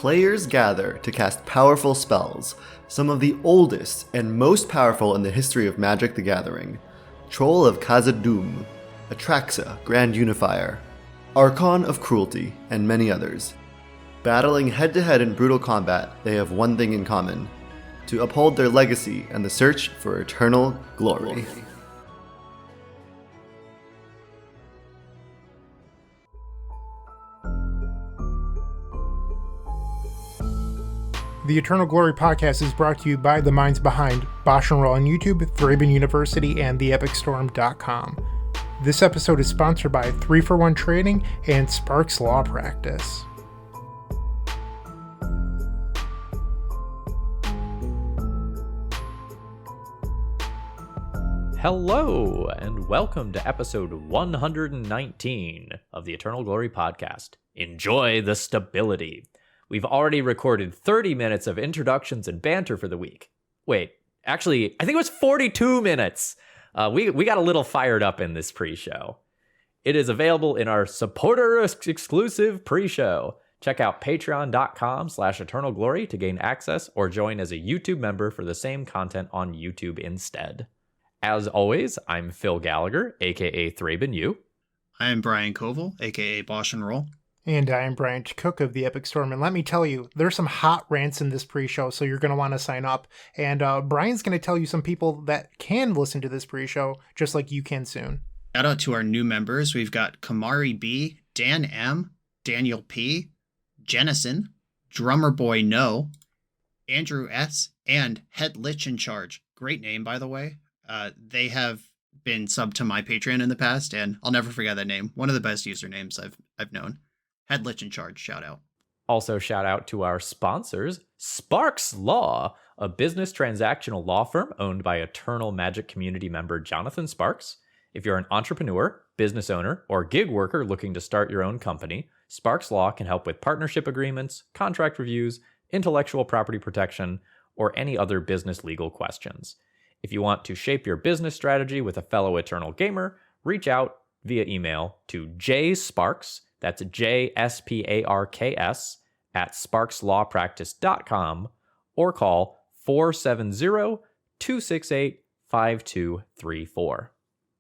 players gather to cast powerful spells, some of the oldest and most powerful in the history of Magic the Gathering. Troll of Khazad-dûm, Atraxa, Grand Unifier, Archon of Cruelty, and many others. Battling head-to-head in brutal combat, they have one thing in common: to uphold their legacy and the search for eternal glory. The Eternal Glory podcast is brought to you by the minds behind BoshNRoll on YouTube, Thraben University, and theepicstorm.com. This episode is sponsored by 3-for-1 Trading and Sparks Law Practice. Hello, and welcome to episode 119 of the Eternal Glory podcast. Enjoy the stability. We've already recorded 30 minutes of introductions and banter for the week. Wait, actually, I think it was 42 minutes. We got a little fired up in this pre-show. It is available in our supporter-exclusive pre-show. Check out patreon.com/eternalglory to gain access or join as a YouTube member for the same content on YouTube instead. As always, I'm Phil Gallagher, aka ThrabenU. I am Brian Coval, aka BoshNRoll. And I am Bryant Cook of the Epic Storm. And let me tell you, there's some hot rants in this pre-show, so you're going to want to sign up. And Brian's going to tell you some people that can listen to this pre-show, just like you can soon. Shout out to our new members. We've got Kamari B, Dan M, Daniel P, Jennison, Drummer Boy No, Andrew S, and Head Lich in Charge. Great name, by the way. They have been subbed to my Patreon in the past, and I'll never forget that name. One of the best usernames I've known. Head Lich in Charge, shout out. Also shout out to our sponsors, Sparks Law, a business transactional law firm owned by Eternal Magic community member Jonathan Sparks. If you're an entrepreneur, business owner, or gig worker looking to start your own company, Sparks Law can help with partnership agreements, contract reviews, intellectual property protection, or any other business legal questions. If you want to shape your business strategy with a fellow Eternal gamer, reach out via email to jsparks, that's JSPARKS, at sparkslawpractice.com, or call 470-268-5234.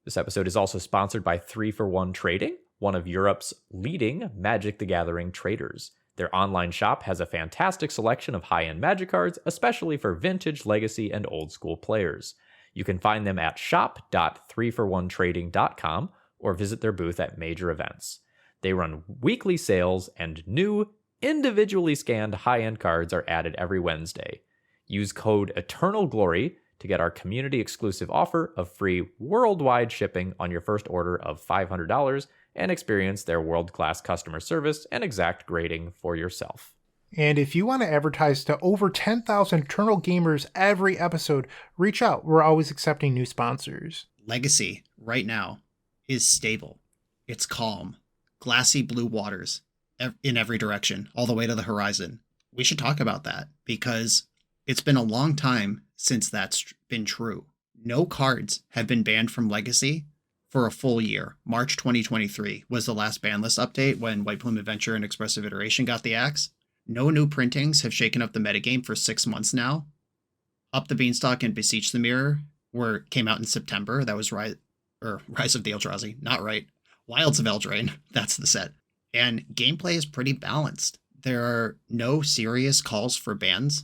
This episode is also sponsored by 3-for-1 Trading, one of Europe's leading Magic the Gathering traders. Their online shop has a fantastic selection of high-end Magic cards, especially for vintage, legacy, and old-school players. You can find them at shop.3for1trading.com or visit their booth at major events. They run weekly sales, and new, individually scanned high-end cards are added every Wednesday. Use code ETERNALGLORY to get our community-exclusive offer of free worldwide shipping on your first order of $500 and experience their world-class customer service and exact grading for yourself. And if you want to advertise to over 10,000 Eternal gamers every episode, reach out. We're always accepting new sponsors. Legacy, right now, is stable. It's calm. Glassy blue waters in every direction, all the way to the horizon. We should talk about that because it's been a long time since that's been true. No cards have been banned from Legacy for a full year. March 2023 was the last ban list update when White Plume Adventure and Expressive Iteration got the axe. No new printings have shaken up the metagame for 6 months now. Up the Beanstalk and Beseech the Mirror came out in September. That was Rise of the Eldrazi, not right. Wilds of Eldraine, that's the set. And gameplay is pretty balanced. There are no serious calls for bans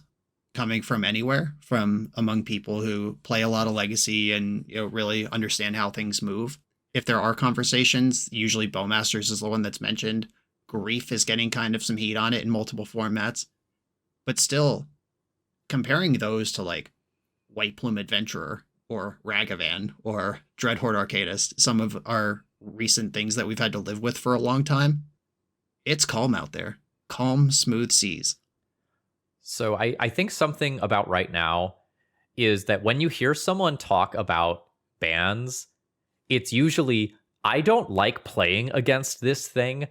coming from anywhere, from among people who play a lot of Legacy and really understand how things move. If there are conversations, usually Bowmasters is the one that's mentioned. Grief is getting kind of some heat on it in multiple formats. But still, comparing those to like White Plume Adventurer or Ragavan or Dreadhorde Arcanist, some of our recent things that we've had to live with for a long time, it's calm out there. Calm, smooth seas. So I think something about right now is that when you hear someone talk about bans, it's usually, I don't like playing against this thing.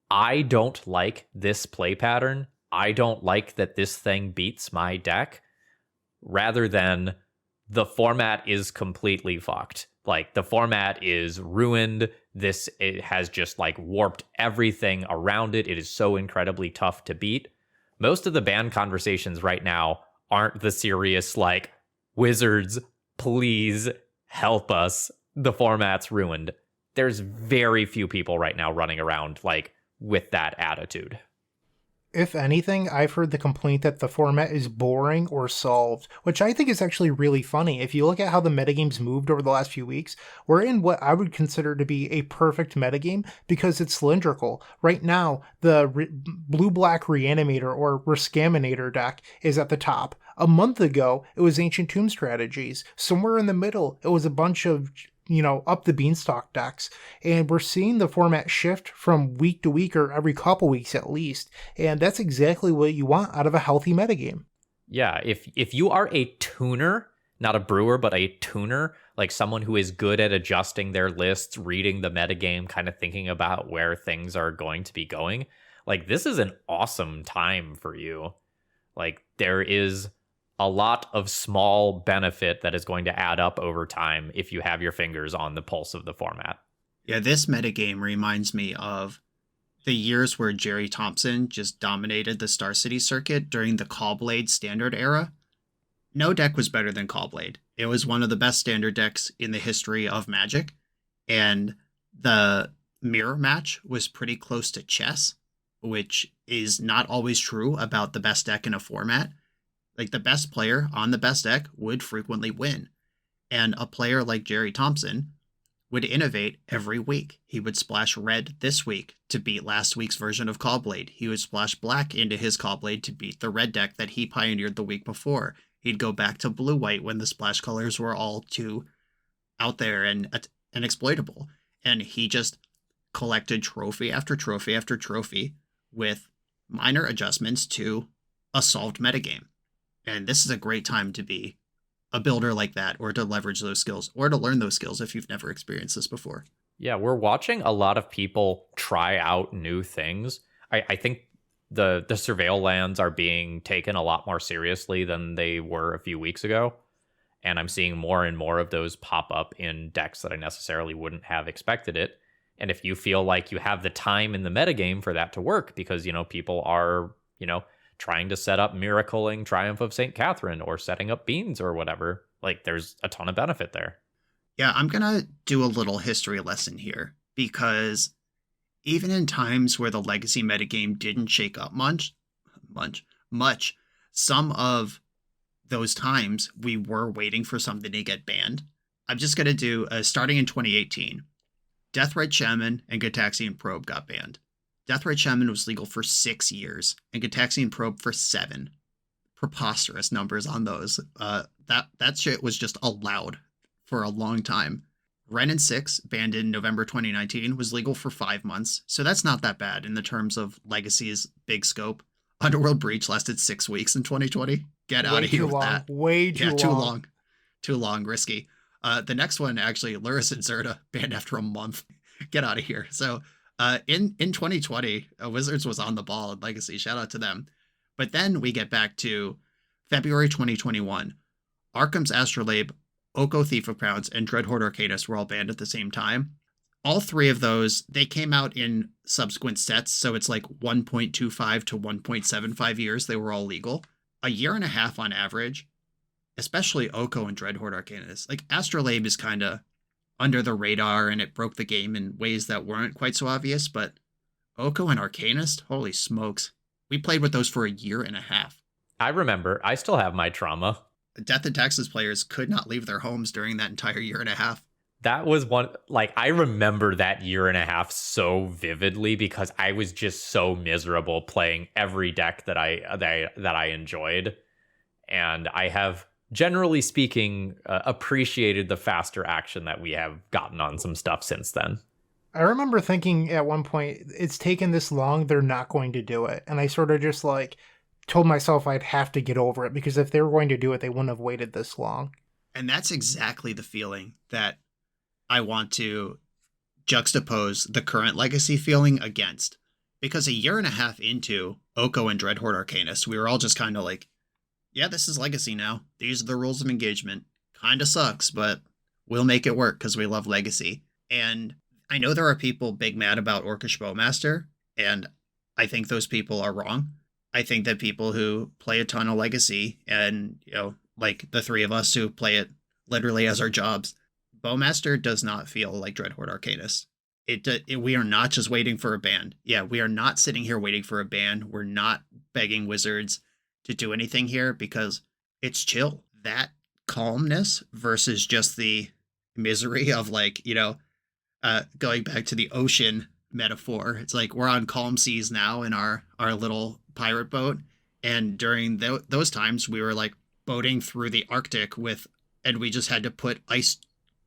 I don't like this play pattern. I don't like that this thing beats my deck. Rather than the format is completely fucked. Like, the format is ruined. It has just like warped everything around it. It is so incredibly tough to beat. most of the ban conversations right now aren't the serious, like, Wizards, please help us. The format's ruined. There's very few people right now running around, like, with that attitude. If anything, I've heard the complaint that the format is boring or solved, which I think is actually really funny. If you look at how the metagame's moved over the last few weeks, we're in what I would consider to be a perfect metagame because it's cylindrical. Right now, the blue-black Reanimator or Rescaminator deck is at the top. A month ago, it was Ancient Tomb Strategies. Somewhere in the middle, it was a bunch of up the beanstalk decks. And we're seeing the format shift from week to week or every couple weeks at least. And that's exactly what you want out of a healthy metagame. Yeah, if you are a tuner, not a brewer, but a tuner, like someone who is good at adjusting their lists, reading the metagame, kind of thinking about where things are going to be going, like this is an awesome time for you. Like there is a lot of small benefit that is going to add up over time if you have your fingers on the pulse of the format. Yeah, this metagame reminds me of the years where Jerry Thompson just dominated the Star City circuit during the Callblade standard era. No deck was better than Callblade. It was one of the best standard decks in the history of Magic, and the mirror match was pretty close to chess, which is not always true about the best deck in a format. Like the best player on the best deck would frequently win. And a player like Jerry Thompson would innovate every week. He would splash red this week to beat last week's version of Callblade. He would splash black into his Callblade to beat the red deck that he pioneered the week before. He'd go back to blue-white when the splash colors were all too out there and exploitable. And he just collected trophy after trophy after trophy with minor adjustments to a solved metagame. And this is a great time to be a builder like that, or to leverage those skills, or to learn those skills if you've never experienced this before. Yeah, we're watching a lot of people try out new things. I think the surveil lands are being taken a lot more seriously than they were a few weeks ago. And I'm seeing more and more of those pop up in decks that I necessarily wouldn't have expected it. And if you feel like you have the time in the metagame for that to work, because, people are, trying to set up Miracling Triumph of St. Catherine or setting up Beans or whatever, like there's a ton of benefit there. Yeah, I'm going to do a little history lesson here, because even in times where the legacy metagame didn't shake up much, some of those times we were waiting for something to get banned. I'm just going to do, starting in 2018, Deathrite Shaman and Gitaxian Probe got banned. Deathrite Shaman was legal for 6 years, and Gitaxian Probe for 7. Preposterous numbers on those. That shit was just allowed for a long time. Wrenn 6, banned in November 2019, was legal for 5 months, so that's not that bad in the terms of Legacy's big scope. Underworld Breach lasted 6 weeks in 2020. Get out of here with that. Way too long. Too long. Too long, risky. The next one, actually, Luris and Zerta, banned after a month. Get out of here. So, in 2020, Wizards was on the ball in Legacy. Shout out to them. But then we get back to February 2021. Arkham's Astrolabe, Oko Thief of Crowns, and Dreadhorde Arcanist were all banned at the same time. All three of those, they came out in subsequent sets, so it's like 1.25 to 1.75 years they were all legal. A year and a half on average, especially Oko and Dreadhorde Arcanist. Like, Astrolabe is kind of under the radar, and it broke the game in ways that weren't quite so obvious, but Oko and Arcanist, holy smokes. We played with those for a year and a half. I remember. I still have my trauma. Death and Taxes players could not leave their homes during that entire year and a half. That was one, like, I remember that year and a half so vividly because I was just so miserable playing every deck that I enjoyed. And I have, generally speaking, appreciated the faster action that we have gotten on some stuff since then. I remember thinking at one point, it's taken this long, they're not going to do it. And I sort of just told myself I'd have to get over it, because if they were going to do it, they wouldn't have waited this long. And that's exactly the feeling that I want to juxtapose the current Legacy feeling against. Because a year and a half into Oko and Dreadhorde Arcanist, we were all just kind of like, yeah, this is Legacy now. These are the rules of engagement. Kind of sucks, but we'll make it work because we love Legacy. And I know there are people big mad about Orcish Bowmaster, and I think those people are wrong. I think that people who play a ton of Legacy and, like the three of us who play it literally as our jobs, Bowmaster does not feel like Dreadhorde Arcanist. We are not just waiting for a ban. Yeah, we are not sitting here waiting for a ban. We're not begging Wizards to do anything here because it's chill. That calmness versus just the misery of going back to the ocean metaphor. It's like we're on calm seas now in our little pirate boat. And during those times, we were like boating through the Arctic and we just had to put ice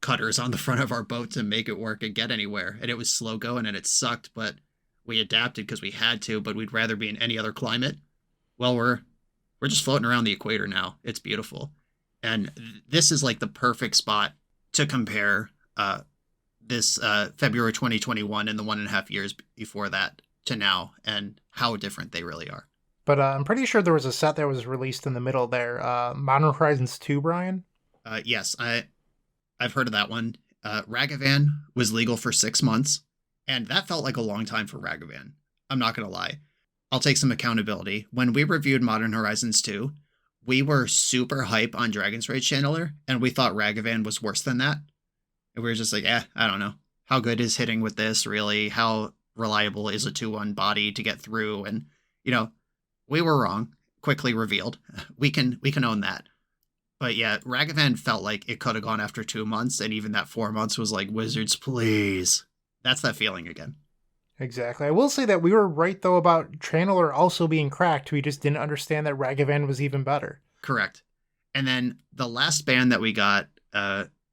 cutters on the front of our boat to make it work and get anywhere. And it was slow going and it sucked, but we adapted because we had to, but we'd rather be in any other climate. Well, we're just floating around the equator now. It's beautiful. And this is like the perfect spot to compare this February 2021 and the 1.5 years before that to now and how different they really are. But I'm pretty sure there was a set that was released in the middle there. Modern Horizons 2, Brian? Yes, I've heard of that one. Ragavan was legal for 6 months, and that felt like a long time for Ragavan. I'm not going to lie. I'll take some accountability. When we reviewed Modern Horizons 2, we were super hype on Dragon's Rage Channeler, and we thought Ragavan was worse than that. And we were just like, I don't know. How good is hitting with this, really? How reliable is a 2-1 body to get through? And, we were wrong. Quickly revealed. We can own that. But yeah, Ragavan felt like it could have gone after 2 months, and even that 4 months was like, Wizards, please. That's that feeling again. Exactly. I will say that we were right, though, about Channeler also being cracked. We just didn't understand that Ragavan was even better. Correct. And then the last ban that we got,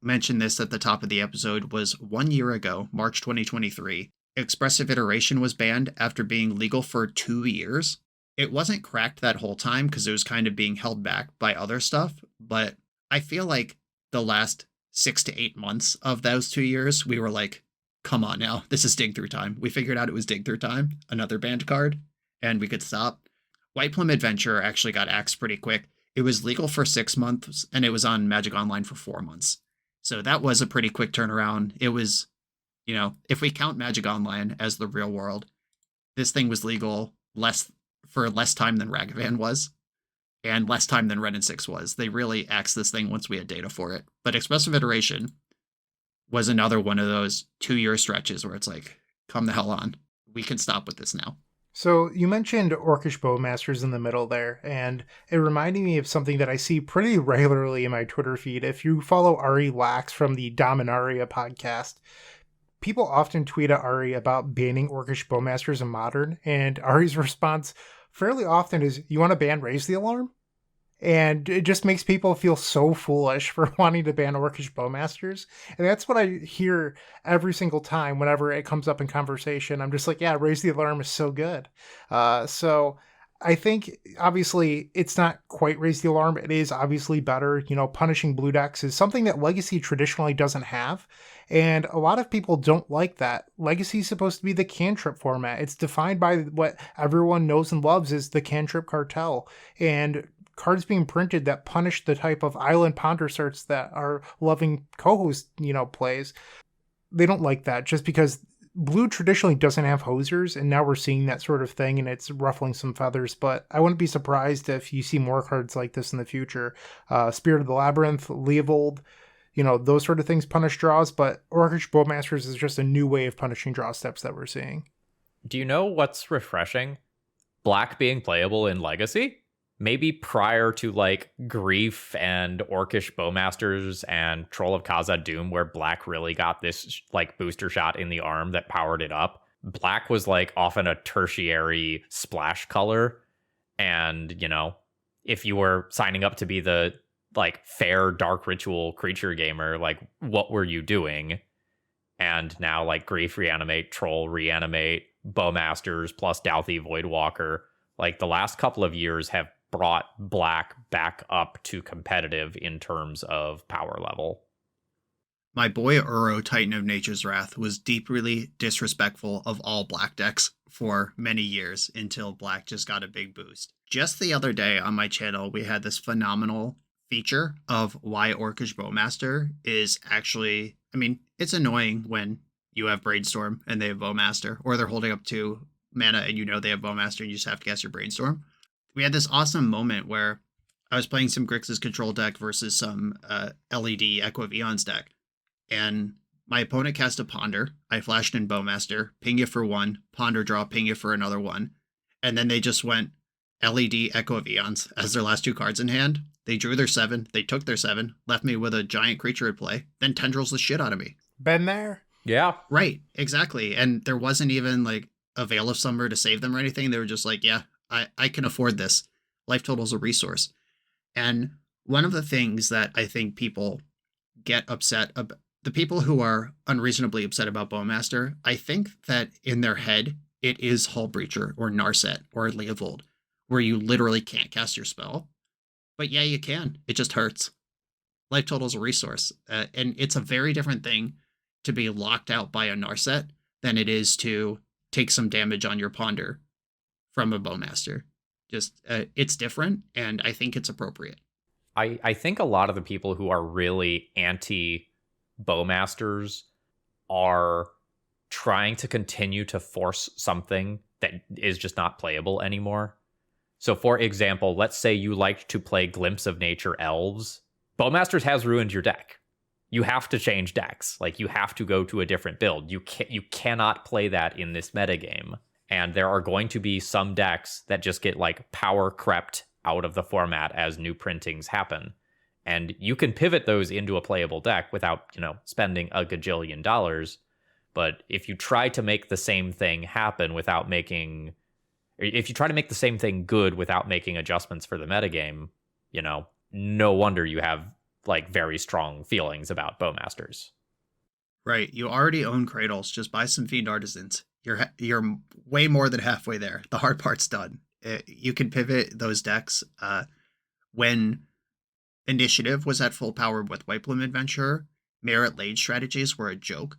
mentioned this at the top of the episode, was 1 year ago, March 2023. Expressive Iteration was banned after being legal for 2 years. It wasn't cracked that whole time because it was kind of being held back by other stuff, but I feel like the last 6 to 8 months of those 2 years, we were like, come on now, this is dig through time. We figured out it was dig through time, another banned card, and we could stop. White Plum Adventure actually got axed pretty quick. It was legal for 6 months, and it was on Magic Online for 4 months. So that was a pretty quick turnaround. It was, if we count Magic Online as the real world, this thing was legal for less time than Ragavan was, and less time than Red and 6 was. They really axed this thing once we had data for it. But Expressive Iteration was another one of those 2-year stretches where it's like, come the hell on. We can stop with this now. So you mentioned Orcish Bowmasters in the middle there, and it reminded me of something that I see pretty regularly in my Twitter feed. If you follow Ari Lax from the Dominaria podcast, people often tweet at Ari about banning Orcish Bowmasters in Modern, and Ari's response fairly often is, you want to ban Raise the Alarm? And it just makes people feel so foolish for wanting to ban Orcish Bowmasters. And that's what I hear every single time whenever it comes up in conversation. I'm just like, yeah, Raise the Alarm is so good. So I think, obviously, it's not quite Raise the Alarm. It is obviously better. Punishing blue decks is something that Legacy traditionally doesn't have. And a lot of people don't like that. Legacy is supposed to be the cantrip format. It's defined by what everyone knows and loves as the cantrip cartel. And cards being printed that punish the type of island ponder certs that our loving co-host, plays, they don't like that just because blue traditionally doesn't have hosers, and now we're seeing that sort of thing, and it's ruffling some feathers, but I wouldn't be surprised if you see more cards like this in the future. Spirit of the Labyrinth, Leovold, those sort of things punish draws, but Orcish Bowmasters is just a new way of punishing draw steps that we're seeing. Do you know what's refreshing? Black being playable in Legacy? Maybe prior to Grief and Orcish Bowmasters and Troll of Khazad-dûm, where Black really got this booster shot in the arm that powered it up. Black was often a tertiary splash color. And, if you were signing up to be the fair Dark Ritual creature gamer, what were you doing? And now Grief Reanimate, Troll Reanimate, Bowmasters plus Douthie Voidwalker, the last couple of years have brought Black back up to competitive in terms of power level. My boy Uro, Titan of Nature's Wrath, was deeply disrespectful of all Black decks for many years until Black just got a big boost. Just the other day on my channel, we had this phenomenal feature of why Orcish Bowmaster is actually, it's annoying when you have Brainstorm and they have Bowmaster, or they're holding up 2 mana and they have Bowmaster and you just have to cast your Brainstorm. we had this awesome moment where I was playing some Grixis control deck versus some LED Echo of Eons deck. And my opponent cast a Ponder. I flashed in Bowmaster, ping you for 1, Ponder draw, ping you for another 1. And then they just went LED Echo of Eons as their last 2 cards in hand. They drew their 7, they took their 7, left me with a giant creature at play, then tendrils the shit out of me. Been there? Yeah. Right, exactly. And there wasn't even like a Veil of Summer to save them or anything. They were just like, yeah, I can afford this. Life Total's a resource. And one of the things that I think people get upset about, the people who are unreasonably upset about Bowmaster, I think that in their head, it is Hull Breacher or Narset or Leovold, where you literally can't cast your spell. But yeah, you can. It just hurts. Life Total is a resource. And it's a very different thing to be locked out by a Narset than it is to take some damage on your Ponder from a Bowmaster. Just, it's different, and I think it's appropriate. I think a lot of the people who are really anti Bowmasters are trying to continue to force something that is just not playable anymore. So for example, let's say you liked to play Glimpse of Nature Elves. Bowmasters has ruined your deck. You have to change decks. Like, you have to go to a different build. You cannot play that in this metagame. And there are going to be some decks that just get like power crept out of the format as new printings happen. And you can pivot those into a playable deck without, spending a gajillion dollars. But if you try to make the same thing happen without making... If you try to make the same thing good without making adjustments for the metagame, no wonder you have like very strong feelings about Bowmasters. Right. You already own Cradles. Just buy some Fiend Artisans. You're way more than halfway there. The hard part's done. You can pivot those decks. When Initiative was at full power with White Bloom Adventurer, Merit Lage strategies were a joke.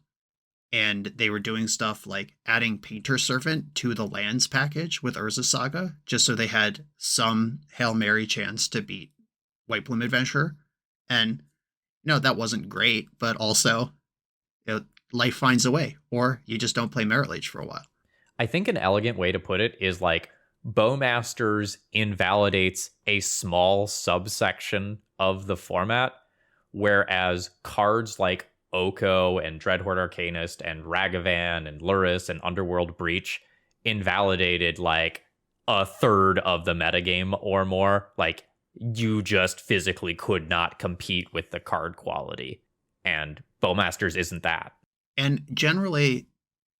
And they were doing stuff like adding Painter Servant to the lands package with Urza Saga, just so they had some Hail Mary chance to beat White Bloom Adventurer. And, that wasn't great, but also, life finds a way, or you just don't play Merit Lage for a while. I think an elegant way to put it is like Bowmasters invalidates a small subsection of the format, whereas cards like Oko and Dreadhorde Arcanist and Ragavan and Luris and Underworld Breach invalidated like a third of the metagame or more. Like, you just physically could not compete with the card quality. And Bowmasters isn't that. And generally,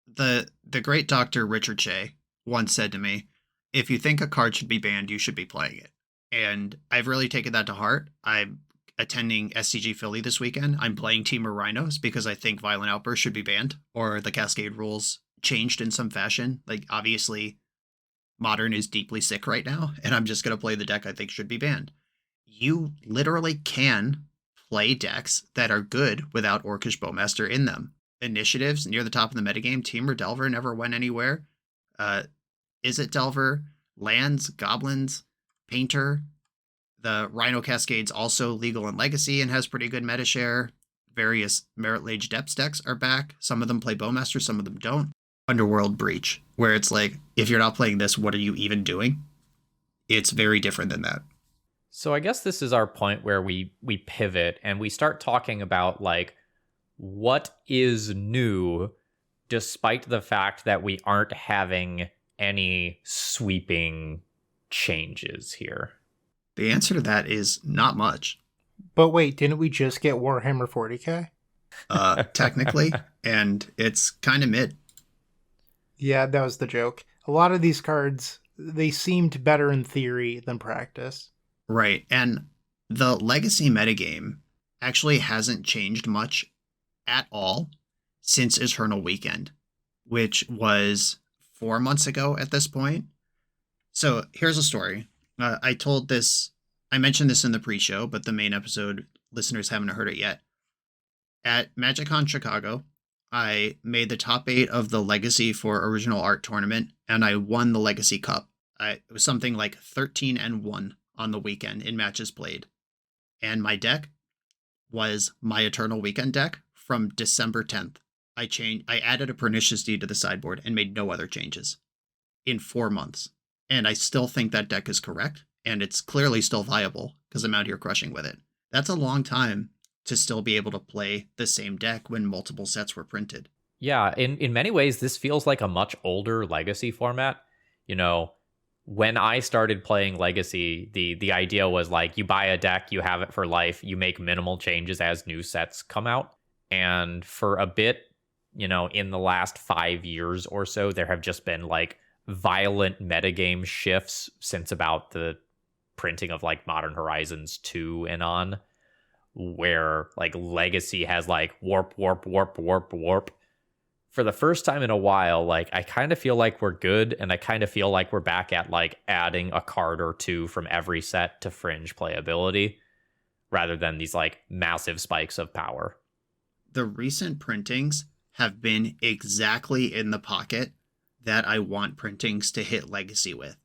the great Dr. Richard Shea once said to me, if you think a card should be banned, you should be playing it. And I've really taken that to heart. I'm attending SCG Philly this weekend. I'm playing Team of Rhinos because I think Violent Outburst should be banned or the Cascade rules changed in some fashion. Like, obviously, Modern is deeply sick right now, and I'm just going to play the deck I think should be banned. You literally can play decks that are good without Orcish Bowmaster in them. Initiatives near the top of the metagame, Team or Delver never went anywhere. Is it Delver? Lands, Goblins, Painter. The Rhino Cascade's also legal in Legacy and has pretty good meta share. Various Merit Lage Depths decks are back. Some of them play Bowmaster, some of them don't. Underworld Breach, where it's like, if you're not playing this, what are you even doing? It's very different than that. So I guess this is our point where we pivot and we start talking about like what is new, despite the fact that we aren't having any sweeping changes here. The answer to that is not much. But wait, didn't we just get Warhammer 40k? Technically, and it's kind of mid. Yeah, that was the joke. A lot of these cards, they seemed better in theory than practice. Right, and the Legacy metagame actually hasn't changed much at all since Eternal Weekend, which was 4 months ago at this point. So here's a story. I mentioned this in the pre-show, but the main episode, listeners haven't heard it yet. At MagicCon Chicago, I made the top 8 of the Legacy for Original Art tournament, and I won the Legacy Cup. It was something like 13-1 on the weekend in matches played. And my deck was my Eternal Weekend deck from December 10th. I added a Pernicious Deed to the sideboard and made no other changes in 4 months. And I still think that deck is correct, and it's clearly still viable because I'm out here crushing with it. That's a long time to still be able to play the same deck when multiple sets were printed. Yeah, in many ways, this feels like a much older Legacy format. You know, when I started playing Legacy, the idea was like you buy a deck, you have it for life, you make minimal changes as new sets come out. And for a bit, you know, in the last 5 years or so, there have just been like violent metagame shifts since about the printing of like Modern Horizons 2 and on, where like Legacy has like warp for the first time in a while. Like I kind of feel like we're good, and I kind of feel like we're back at like adding a card or two from every set to fringe playability rather than these like massive spikes of power. The recent printings have been exactly in the pocket that I want printings to hit Legacy with.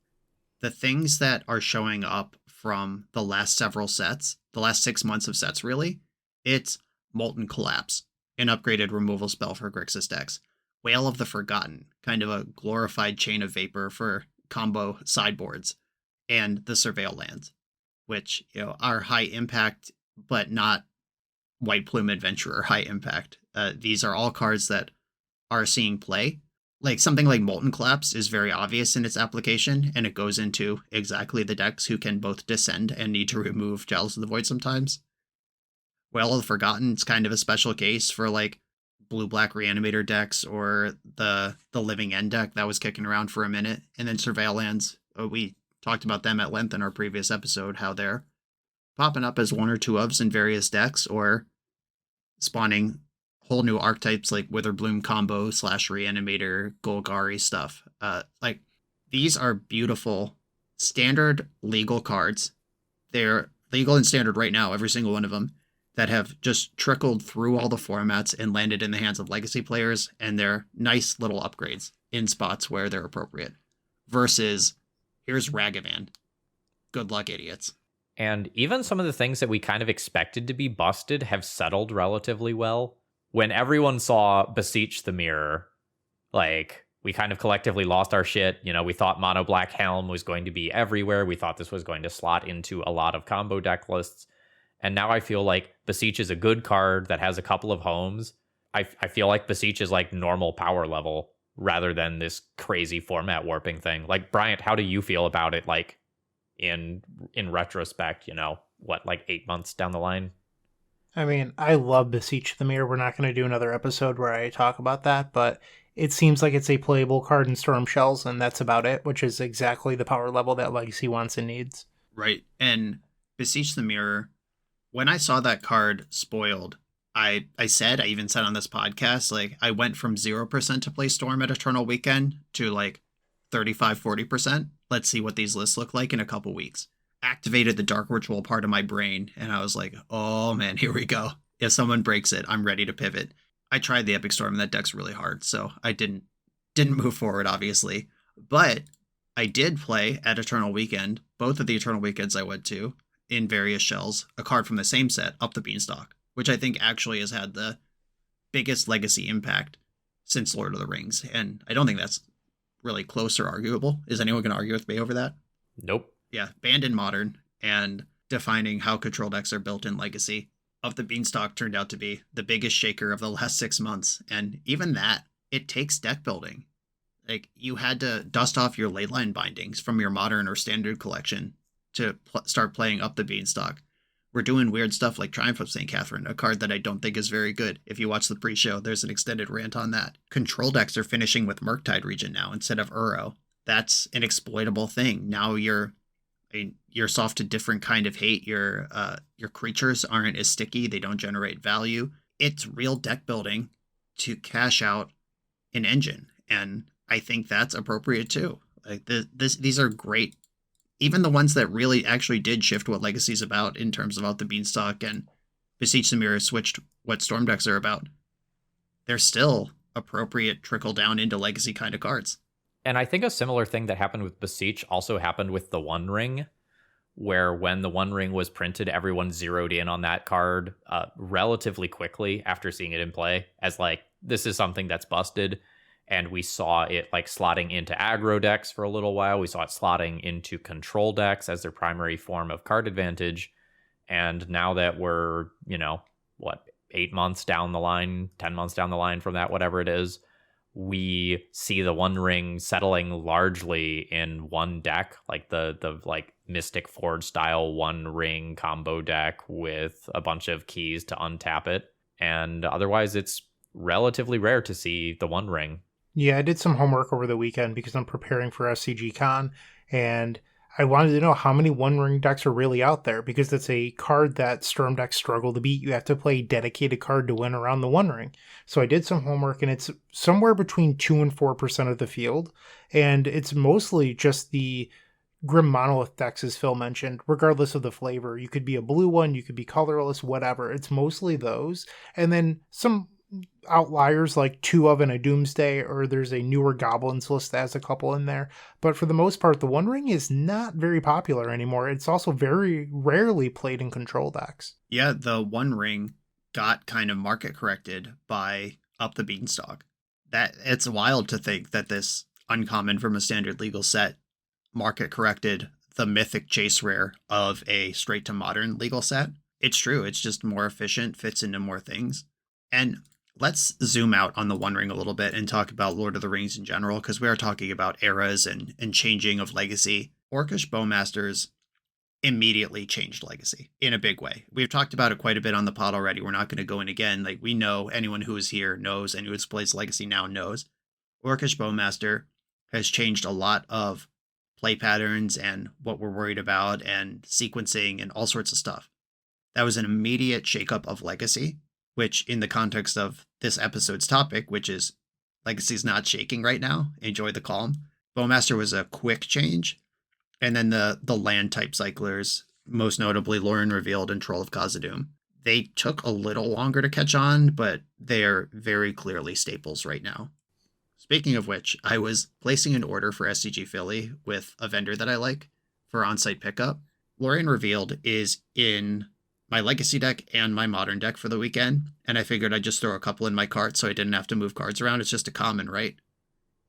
The things that are showing up from the last several sets, the last 6 months of sets really, it's Molten Collapse, an upgraded removal spell for Grixis decks. Whale of the Forgotten, kind of a glorified Chain of Vapor for combo sideboards, and the Surveil lands, which, you know, are high impact, but not White Plume Adventurer high impact. These are all cards that are seeing play. Like something like Molten Collapse is very obvious in its application, and it goes into exactly the decks who can both descend and need to remove Chalice of the Void sometimes. Whale of the Forgotten is kind of a special case for like blue-black Reanimator decks or the Living End deck that was kicking around for a minute. And then Surveil lands, we talked about them at length in our previous episode, how they're popping up as one or two ofs in various decks or spawning whole new archetypes like Witherbloom combo / Reanimator, Golgari stuff. Like these are beautiful standard legal cards. They're legal and standard right now, every single one of them, that have just trickled through all the formats and landed in the hands of Legacy players, and they're nice little upgrades in spots where they're appropriate. Versus, here's Ragavan. Good luck, idiots. And even some of the things that we kind of expected to be busted have settled relatively well. When everyone saw Beseech the Mirror, like, we kind of collectively lost our shit. You know, we thought Mono Black Helm was going to be everywhere. We thought this was going to slot into a lot of combo deck lists. And now I feel like Beseech is a good card that has a couple of homes. I feel like Beseech is like normal power level rather than this crazy format warping thing. Like, Bryant, how do you feel about it? Like, in retrospect, you know, what, like 8 months down the line? I mean, I love Beseech the Mirror. We're not going to do another episode where I talk about that, but it seems like it's a playable card in Storm Shells, and that's about it, which is exactly the power level that Legacy wants and needs. Right. And Beseech the Mirror, when I saw that card spoiled, I even said on this podcast, like, I went from 0% to play Storm at Eternal Weekend to like 35-40%. Let's see what these lists look like in a couple weeks. Activated the Dark Ritual part of my brain, and I was like, oh man, here we go. If someone breaks it, I'm ready to pivot. I tried the Epic Storm, and that deck's really hard, so I didn't move forward, obviously. But I did play at Eternal Weekend, both of the Eternal Weekends I went to, in various shells, a card from the same set, Up the Beanstalk, which I think actually has had the biggest Legacy impact since Lord of the Rings, and I don't think that's really close or arguable. Is anyone going to argue with me over that? Nope. Yeah, banned in Modern and defining how control decks are built in Legacy. Up the Beanstalk turned out to be the biggest shaker of the last 6 months, and even that, it takes deck building. Like, you had to dust off your ley line bindings from your Modern or Standard collection to start playing Up the Beanstalk. We're doing weird stuff like Triumph of St. Catherine, a card that I don't think is very good. If you watch the pre-show, there's an extended rant on that. Control decks are finishing with Murktide Region now instead of Uro. That's an exploitable thing. Now you're soft to different kind of hate. Your creatures aren't as sticky. They don't generate value. It's real deck building to cash out an engine. And I think that's appropriate too. Like these are great. Even the ones that really actually did shift what Legacy's about in terms of Out the Beanstalk and Beseech the Mirror switched what Storm decks are about. They're still appropriate trickle down into Legacy kind of cards. And I think a similar thing that happened with Beseech also happened with the One Ring, where when the One Ring was printed, everyone zeroed in on that card relatively quickly after seeing it in play as like, this is something that's busted. And we saw it like slotting into aggro decks for a little while. We saw it slotting into control decks as their primary form of card advantage. And now that we're, 8 months down the line, 10 months down the line from that, whatever it is, we see the One Ring settling largely in one deck, like the like Mystic Forge style One Ring combo deck with a bunch of keys to untap it. And otherwise, it's relatively rare to see the One Ring. Yeah, I did some homework over the weekend because I'm preparing for SCG Con, and I wanted to know how many One Ring decks are really out there, because it's a card that Storm decks struggle to beat. You have to play a dedicated card to win around the One Ring. So I did some homework, and it's somewhere between 2 and 4% of the field, and it's mostly just the Grim Monolith decks, as Phil mentioned, regardless of the flavor. You could be a blue one, you could be colorless, whatever. It's mostly those. And then some outliers like 2 of and a Doomsday, or there's a newer Goblins list that has a couple in there. But for the most part, the One Ring is not very popular anymore. It's also very rarely played in control decks. Yeah, the One Ring got kind of market corrected by Up the Beanstalk. That it's wild to think that this uncommon from a standard legal set market corrected the mythic chase rare of a straight to modern legal set. It's true. It's just more efficient, fits into more things. And let's zoom out on the One Ring a little bit and talk about Lord of the Rings in general, because we are talking about eras and changing of legacy. Orcish Bowmasters immediately changed legacy in a big way. We've talked about it quite a bit on the pod already. We're not going to go in again. Like, we know, anyone who is here knows, and who plays legacy now knows. Orcish Bowmaster has changed a lot of play patterns and what we're worried about and sequencing and all sorts of stuff. That was an immediate shakeup of legacy, which in the context of this episode's topic, which is legacy's not shaking right now, enjoy the calm. Bowmaster was a quick change. And then the land type cyclers, most notably Lauren Revealed and Troll of Khazad-dûm, they took a little longer to catch on, but they are very clearly staples right now. Speaking of which, I was placing an order for SCG Philly with a vendor that I like for on-site pickup. Lauren Revealed is in my legacy deck and my modern deck for the weekend, and I figured I'd just throw a couple in my cart so I didn't have to move cards around. It's just a common, right?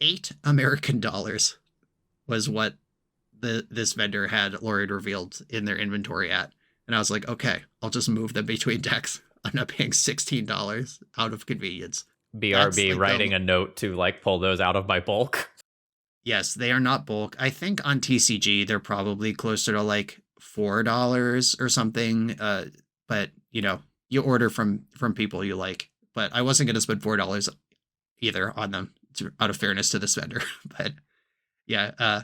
$8 American was what this vendor had Lauren Revealed in their inventory at. And I was like, okay, I'll just move them between decks. I'm not paying $16 out of convenience. BRB like writing a note to like pull those out of my bulk. Yes, they are not bulk. I think on TCG, they're probably closer to like $4 or something. But you order from people you like, but I wasn't going to spend $4 either on them out of fairness to this vendor. But yeah,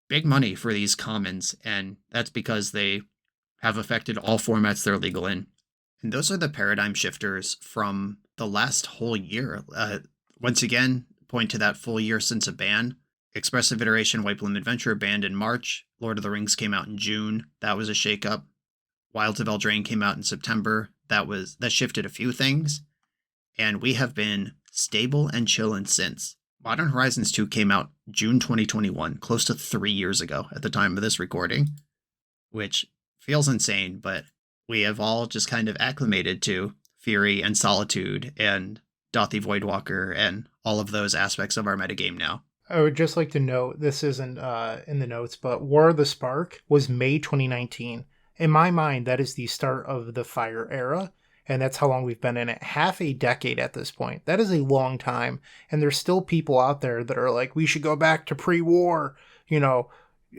big money for these commons. And that's because they have affected all formats they're legal in. And those are the paradigm shifters from the last whole year. Once again, point to that full year since a ban. Expressive Iteration White Bloom Adventure banned in March. Lord of the Rings came out in June. That was a shakeup. Wilds of Eldraine came out in September. That shifted a few things. And we have been stable and chilling since. Modern Horizons 2 came out June 2021, close to 3 years ago at the time of this recording, which feels insane, but we have all just kind of acclimated to Fury and Solitude and Dothy Voidwalker and all of those aspects of our metagame now. I would just like to note, this isn't in the notes, but War of the Spark was May 2019. In my mind, that is the start of the Fire era, and that's how long we've been in it. Half a decade at this point. That is a long time, and there's still people out there that are like, we should go back to pre-war,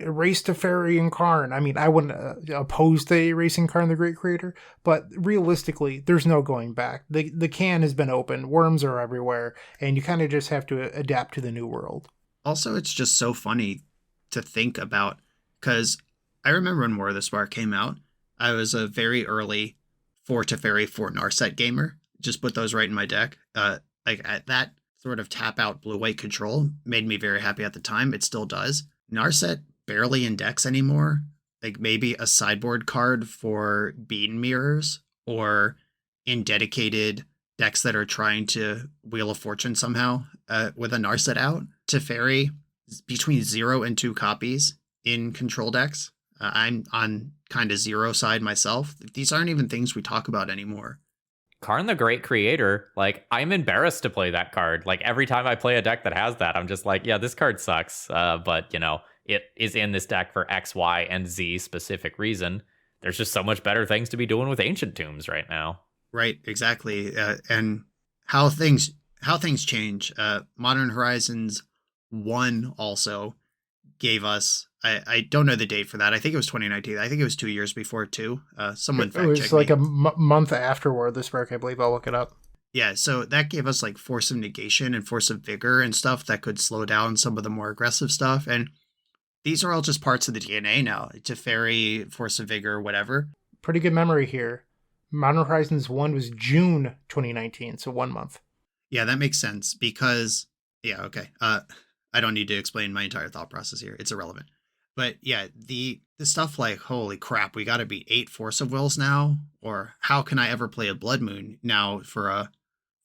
Race to Fairy and Karn. I mean, I wouldn't oppose the Erasing Karn the Great Creator, but realistically, there's no going back. The can has been opened, worms are everywhere, and you kind of just have to adapt to the new world. Also, it's just so funny to think about, because I remember when War of the Spark came out, I was a very early 4 Teferi 4 Narset gamer. Just put those right in my deck. That sort of tap out blue-white control made me very happy at the time. It still does. Narset barely in decks anymore. Like maybe a sideboard card for bean mirrors, or in dedicated decks that are trying to Wheel of Fortune somehow with a Narset out. Teferi, between 0 and 2 copies in control decks. I'm on kind of 0 side myself. These aren't even things we talk about anymore. Karn the Great Creator, like, I'm embarrassed to play that card. Like, every time I play a deck that has that, I'm just like, yeah, this card sucks. But, it is in this deck for X, Y, and Z specific reason. There's just so much better things to be doing with Ancient Tombs right now. Right, exactly. And how things change. Modern Horizons 1 also gave us, I don't know the date for that. I think it was 2019. I think it was 2 years before too. Someone fact check me. It was like a month afterward this break, I believe. I'll look it up. Yeah, so that gave us like Force of Negation and Force of Vigor and stuff that could slow down some of the more aggressive stuff. And these are all just parts of the DNA now. Teferi, Force of Vigor, whatever. Pretty good memory here. Modern Horizons 1 was June 2019, so 1 month. Yeah, that makes sense because, yeah, okay. I don't need to explain my entire thought process here. It's irrelevant. But yeah, the stuff like, holy crap, we got to beat 8 Force of Wills now, or how can I ever play a Blood Moon now for a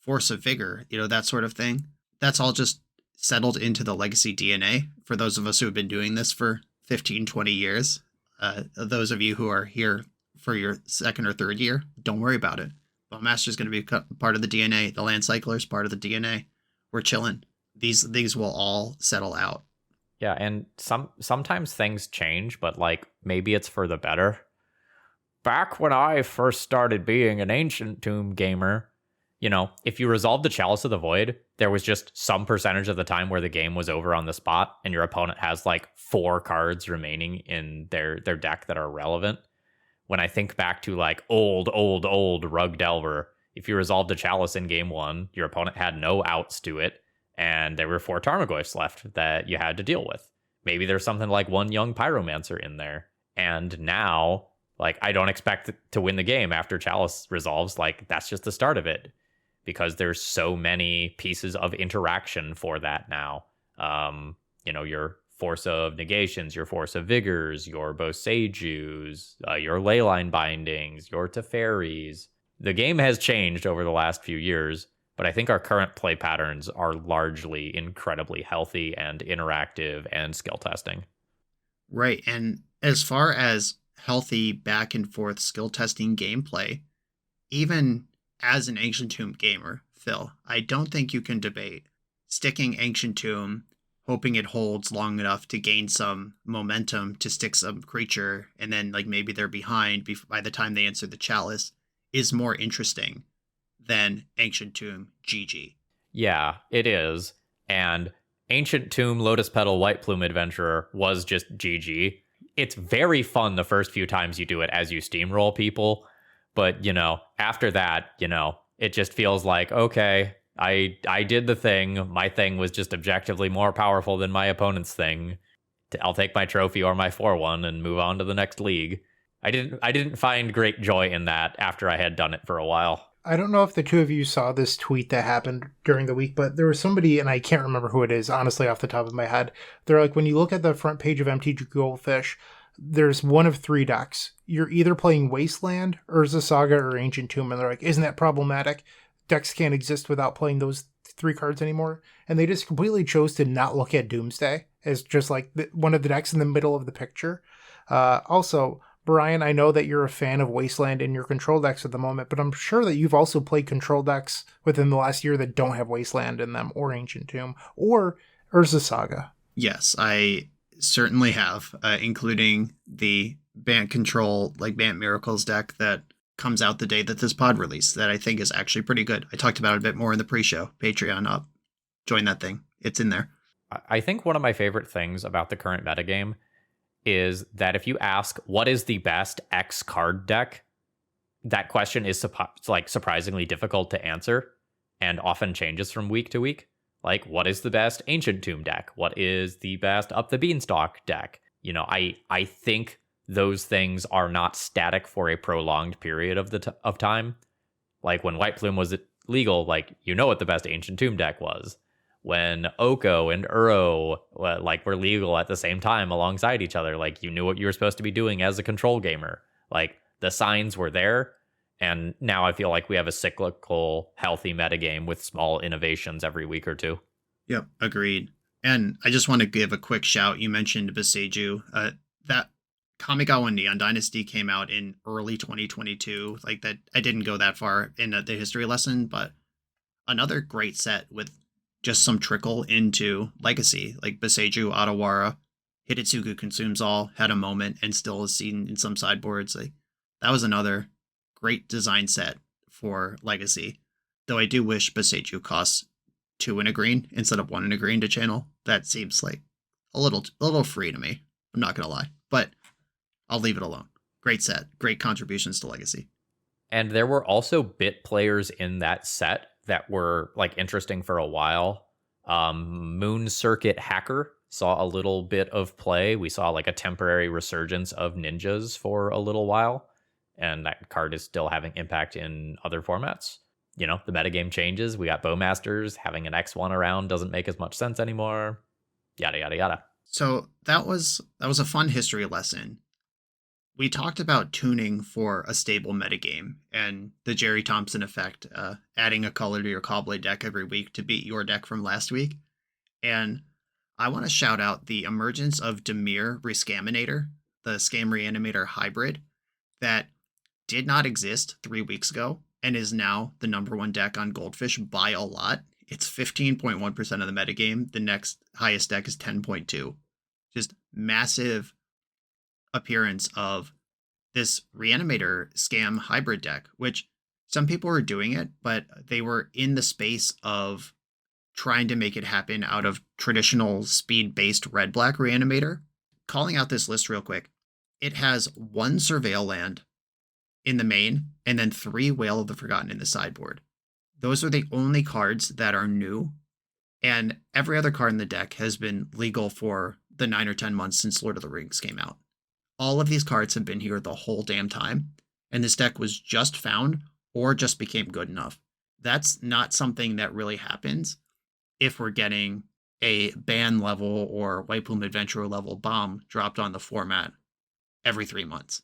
Force of Vigor, that sort of thing. That's all just settled into the legacy DNA for those of us who have been doing this for 15, 20 years. Those of you who are here for your second or third year, don't worry about it. Bowmaster is going to be part of the DNA. The Land Cycler is part of the DNA. We're chilling. These will all settle out. Yeah, and sometimes things change, but like maybe it's for the better. Back when I first started being an Ancient Tomb gamer, if you resolved the Chalice of the Void, there was just some percentage of the time where the game was over on the spot, and your opponent has like 4 cards remaining in their deck that are relevant. When I think back to like old Rug Delver, if you resolved the Chalice in game 1, your opponent had no outs to it, and there were 4 Tarmogoyfs left that you had to deal with. Maybe there's something like 1 Young Pyromancer in there. And now, like, I don't expect to win the game after Chalice resolves. Like, that's just the start of it. Because there's so many pieces of interaction for that now. Your Force of Negations, your Force of Vigors, your Boseijus, your Leyline Bindings, your Teferis. The game has changed over the last few years, but I think our current play patterns are largely incredibly healthy and interactive and skill testing. Right, and as far as healthy back and forth skill testing gameplay, even as an Ancient Tomb gamer, Phil, I don't think you can debate sticking Ancient Tomb, hoping it holds long enough to gain some momentum to stick some creature, and then like maybe they're behind by the time they answer the Chalice, is more interesting than Ancient Tomb GG. Yeah, it is. And Ancient Tomb Lotus Petal White Plume Adventurer was just GG. It's very fun the first few times you do it as you steamroll people. But, after that, it just feels like, okay, I did the thing. My thing was just objectively more powerful than my opponent's thing. I'll take my trophy or my 4-1 and move on to the next league. I didn't find great joy in that after I had done it for a while. I don't know if the two of you saw this tweet that happened during the week, but there was somebody, and I can't remember who it is, honestly, off the top of my head. They're like, when you look at the front page of MTG Goldfish, there's one of 3 decks. You're either playing Wasteland, Urza Saga, or Ancient Tomb, and they're like, isn't that problematic? Decks can't exist without playing those 3 cards anymore. And they just completely chose to not look at Doomsday as just like one of the decks in the middle of the picture. Also, Brian, I know that you're a fan of Wasteland in your control decks at the moment, but I'm sure that you've also played control decks within the last year that don't have Wasteland in them, or Ancient Tomb, or Urza Saga. Yes, I certainly have, including the Bant Control, like Bant Miracles deck that comes out the day that this pod released, that I think is actually pretty good. I talked about it a bit more in the pre-show. Patreon up. Join that thing. It's in there. I think one of my favorite things about the current metagame is that if you ask, what is the best X card deck? That question is surprisingly difficult to answer and often changes from week to week. Like, what is the best Ancient Tomb deck? What is the best Up the Beanstalk deck? I think those things are not static for a prolonged period of time. Like when White Plume was legal, like, what the best Ancient Tomb deck was. When Oko and Uro were legal at the same time alongside each other, like, you knew what you were supposed to be doing as a control gamer. Like, the signs were there. And now I feel like we have a cyclical, healthy metagame with small innovations every week or two. Yep, agreed. And I just want to give a quick shout. You mentioned Boseiju. That Kamigawa Neon Dynasty came out in early 2022. Like that, I didn't go that far in the history lesson, but another great set with just some trickle into Legacy, like Boseiju, Adawara, Hidetsugu Consumes All, had a moment and still is seen in some sideboards. Like that was another great design set for Legacy. Though I do wish Boseiju costs 2 and a green instead of 1 and a green to channel. That seems like a little free to me. I'm not gonna lie, but I'll leave it alone. Great set, great contributions to Legacy. And there were also bit players in that set that were like interesting for a while. Moon Circuit Hacker saw a little bit of play. We saw like a temporary resurgence of ninjas for a little while, and that card is still having impact in other formats. You know, the metagame changes. We got Bowmasters. Having an X1 around doesn't make as much sense anymore. Yada, yada, yada. So that was a fun history lesson. We talked about tuning for a stable metagame and the Jerry Thompson effect, adding a color to your Cobblade deck every week to beat your deck from last week. And I want to shout out the emergence of Dimir Rescaminator, the Scam Reanimator hybrid that did not exist 3 weeks ago and is now the #1 deck on Goldfish by a lot. It's 15.1% of the metagame. The next highest deck is 10.2. Just massive appearance of this Reanimator Scam hybrid deck, which some people were doing it, but they were in the space of trying to make it happen out of traditional speed-based red-black Reanimator. Calling out this list real quick, it has 1 Surveil land in the main, and then 3 Whale of the Forgotten in the sideboard. Those are the only cards that are new, and every other card in the deck has been legal for the 9 or 10 months since Lord of the Rings came out. All of these cards have been here the whole damn time, and this deck was just found or just became good enough. That's not something that really happens if we're getting a ban level or White Plume Adventurer level bomb dropped on the format every 3 months.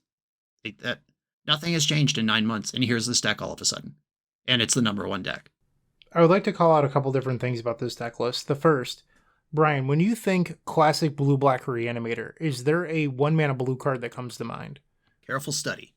That nothing has changed in 9 months, and here's this deck all of a sudden. And it's the #1 deck. I would like to call out a couple different things about this deck list. The first, Brian, when you think classic blue-black Reanimator, is there a 1-mana blue card that comes to mind? Careful Study.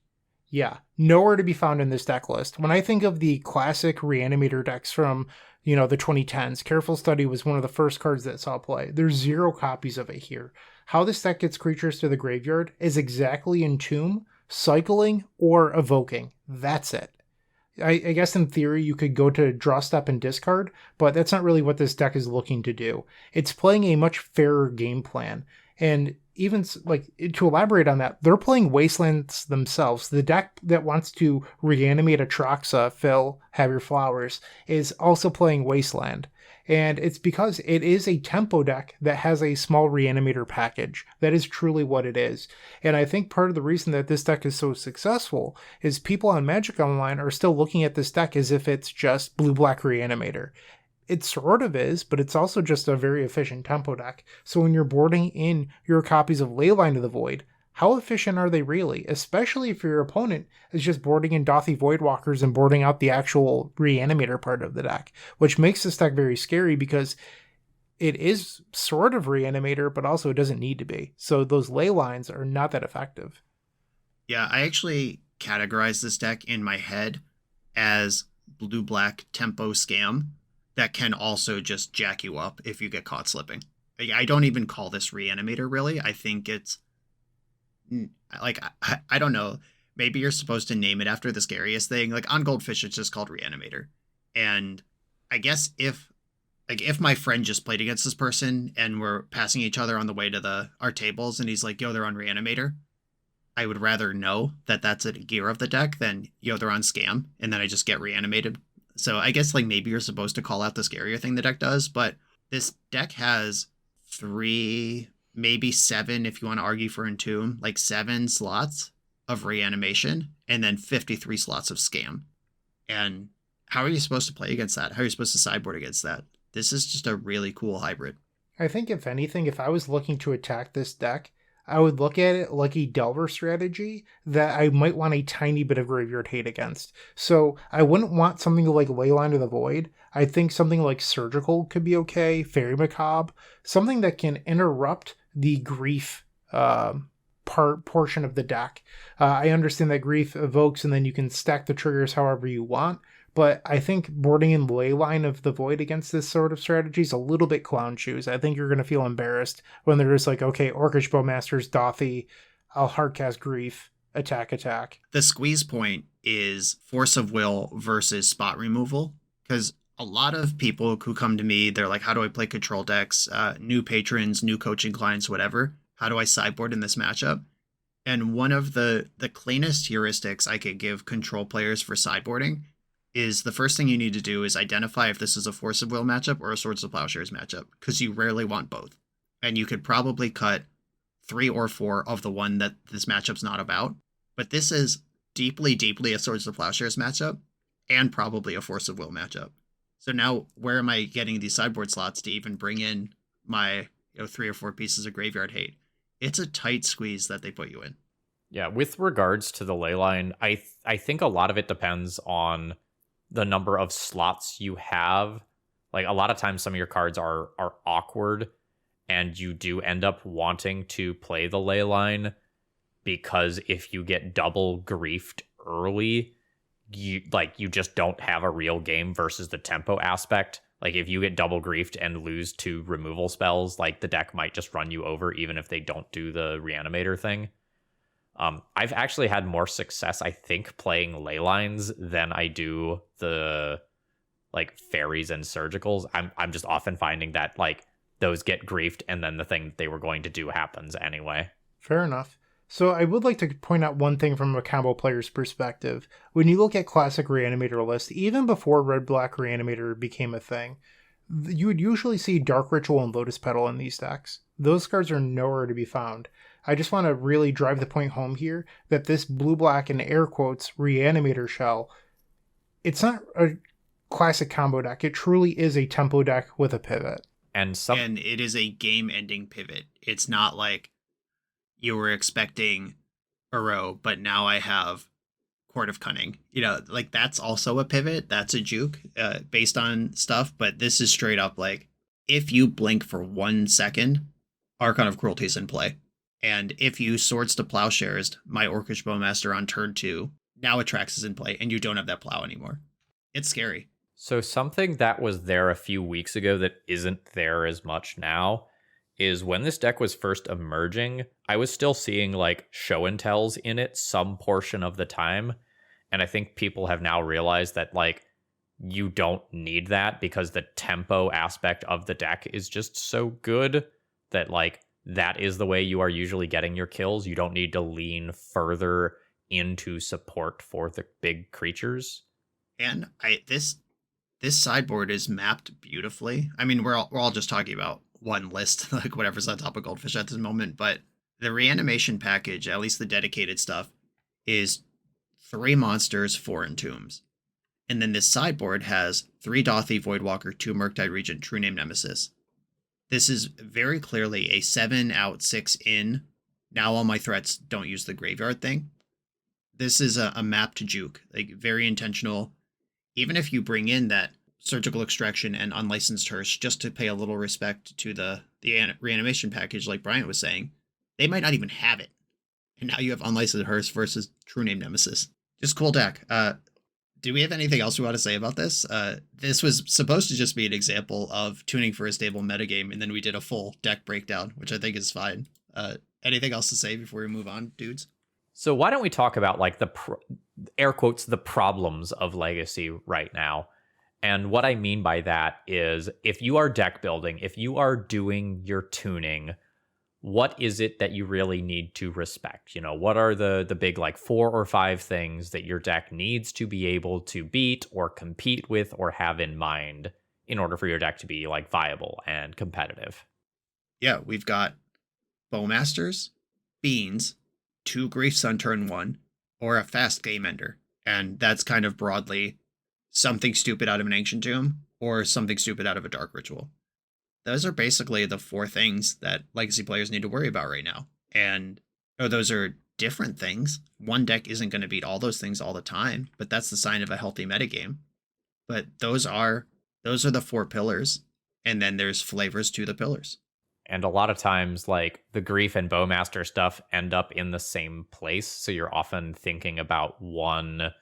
Yeah, nowhere to be found in this deck list. When I think of the classic Reanimator decks from, the 2010s, Careful Study was one of the first cards that saw play. There's 0 copies of it here. How this deck gets creatures to the graveyard is exactly Entomb, Cycling, or Evoking. That's it. I guess in theory you could go to draw step and discard, but that's not really what this deck is looking to do. It's playing a much fairer game plan. And even like to elaborate on that, they're playing Wastelands themselves. The deck that wants to reanimate Atraxa, Phil, have your flowers, is also playing Wasteland. And it's because it is a tempo deck that has a small Reanimator package. That is truly what it is. And I think part of the reason that this deck is so successful is people on Magic Online are still looking at this deck as if it's just blue-black Reanimator. It sort of is, but it's also just a very efficient tempo deck. So when you're boarding in your copies of Leyline of the Void, how efficient are they really? Especially if your opponent is just boarding in Dothy Voidwalkers and boarding out the actual Reanimator part of the deck, which makes this deck very scary because it is sort of Reanimator, but also it doesn't need to be. So those ley lines are not that effective. Yeah, I actually categorize this deck in my head as blue-black tempo scam that can also just jack you up if you get caught slipping. I don't even call this Reanimator, really. I think it's like, I don't know. Maybe you're supposed to name it after the scariest thing. Like on Goldfish, it's just called Reanimator. And I guess if my friend just played against this person and we're passing each other on the way to our tables and he's like, yo, they're on Reanimator, I would rather know that that's a gear of the deck than, yo, they're on Scam, and then I just get reanimated. So I guess like maybe you're supposed to call out the scarier thing the deck does, but this deck has 3, maybe 7, if you want to argue for Entomb, like 7 slots of reanimation and then 53 slots of Scam. And how are you supposed to play against that? How are you supposed to sideboard against that? This is just a really cool hybrid. I think if anything, if I was looking to attack this deck, I would look at it like a Delver strategy that I might want a tiny bit of graveyard hate against. So I wouldn't want something like Leyline of the Void. I think something like Surgical could be okay, Fairy Macabre, something that can interrupt the grief part portion of the deck. I understand that Grief evokes and then you can stack the triggers however you want, but I think boarding in Leyline of the Void against this sort of strategy is a little bit clown shoes. I think you're going to feel embarrassed when they're just like, okay, Orcish Bowmasters, Dothy, I'll hardcast Grief, attack. The squeeze point is force of will versus spot removal, because a lot of people who come to me, they're like, how do I play control decks? New patrons, new coaching clients, whatever. How do I sideboard in this matchup? And one of the cleanest heuristics I could give control players for sideboarding is the first thing you need to do is identify if this is a Force of Will matchup or a Swords of Plowshares matchup, because you rarely want both. And you could probably cut 3 or 4 of the one that this matchup's not about. But this is deeply, deeply a Swords of Plowshares matchup and probably a Force of Will matchup. So now where am I getting these sideboard slots to even bring in my 3 or 4 pieces of graveyard hate? It's a tight squeeze that they put you in. Yeah, with regards to the leyline, I think a lot of it depends on the number of slots you have. Like, a lot of times some of your cards are awkward, and you do end up wanting to play the leyline, because if you get double griefed early, you just don't have a real game versus the tempo aspect. Like, if you get double griefed and lose 2 removal spells, like, the deck might just run you over even if they don't do the Reanimator thing. I've actually had more success, I think, playing leylines than I do the like fairies and surgicals. I'm just often finding that like those get griefed and then the thing they were going to do happens anyway. Fair enough. So I would like to point out one thing from a combo player's perspective. When you look at classic Reanimator lists, even before Red-Black Reanimator became a thing, you would usually see Dark Ritual and Lotus Petal in these decks. Those cards are nowhere to be found. I just want to really drive the point home here that this blue-black and air quotes Reanimator shell, it's not a classic combo deck. It truly is a tempo deck with a pivot. And it is a game-ending pivot. It's not like you were expecting Uro, but now I have Court of Cunning. Like, that's also a pivot. That's a juke based on stuff. But this is straight up like, if you blink for 1 second, Archon of Cruelty is in play. And if you Swords to Plowshares my Orcish Bowmaster on turn 2, now Atrax is in play, and you don't have that plow anymore. It's scary. So something that was there a few weeks ago that isn't there as much now is when this deck was first emerging, I was still seeing like show and tells in it some portion of the time. And I think people have now realized that like you don't need that, because the tempo aspect of the deck is just so good that like that is the way you are usually getting your kills. You don't need to lean further into support for the big creatures. And this sideboard is mapped beautifully. I mean, we're all just talking about one list, like whatever's on top of Goldfish at this moment, but the reanimation package, at least the dedicated stuff, is 3 monsters, 4 entombs. And then this sideboard has 3 Dothy, Voidwalker, 2 Murktide Regent, True Name Nemesis. This is very clearly a 7 out, 6 in, now all my threats don't use the graveyard thing. This is a map to juke, like very intentional. Even if you bring in that Surgical Extraction and Unlicensed Hearse just to pay a little respect to the reanimation package, like Bryant was saying, they might not even have it. And now you have Unlicensed Hearse versus True Name Nemesis. Just cool deck. Do we have anything else we want to say about this? This was supposed to just be an example of tuning for a stable metagame, and then we did a full deck breakdown, which I think is fine. Anything else to say before we move on, dudes? So why don't we talk about like the air quotes, the problems of Legacy right now? And what I mean by that is, if you are deck building, if you are doing your tuning, what is it that you really need to respect? What are the big like 4 or 5 things that your deck needs to be able to beat or compete with or have in mind in order for your deck to be like viable and competitive? Yeah, we've got Bowmasters, Beans, 2 Griefs on turn 1, or a fast game ender. And that's kind of broadly something stupid out of an Ancient Tomb or something stupid out of a Dark Ritual. Those are basically the 4 things that Legacy players need to worry about right now. And those are different things. One deck isn't going to beat all those things all the time, but that's the sign of a healthy metagame. But those are the 4 pillars, and then there's flavors to the pillars. And a lot of times, like, the Grief and Bowmaster stuff end up in the same place. So you're often thinking about one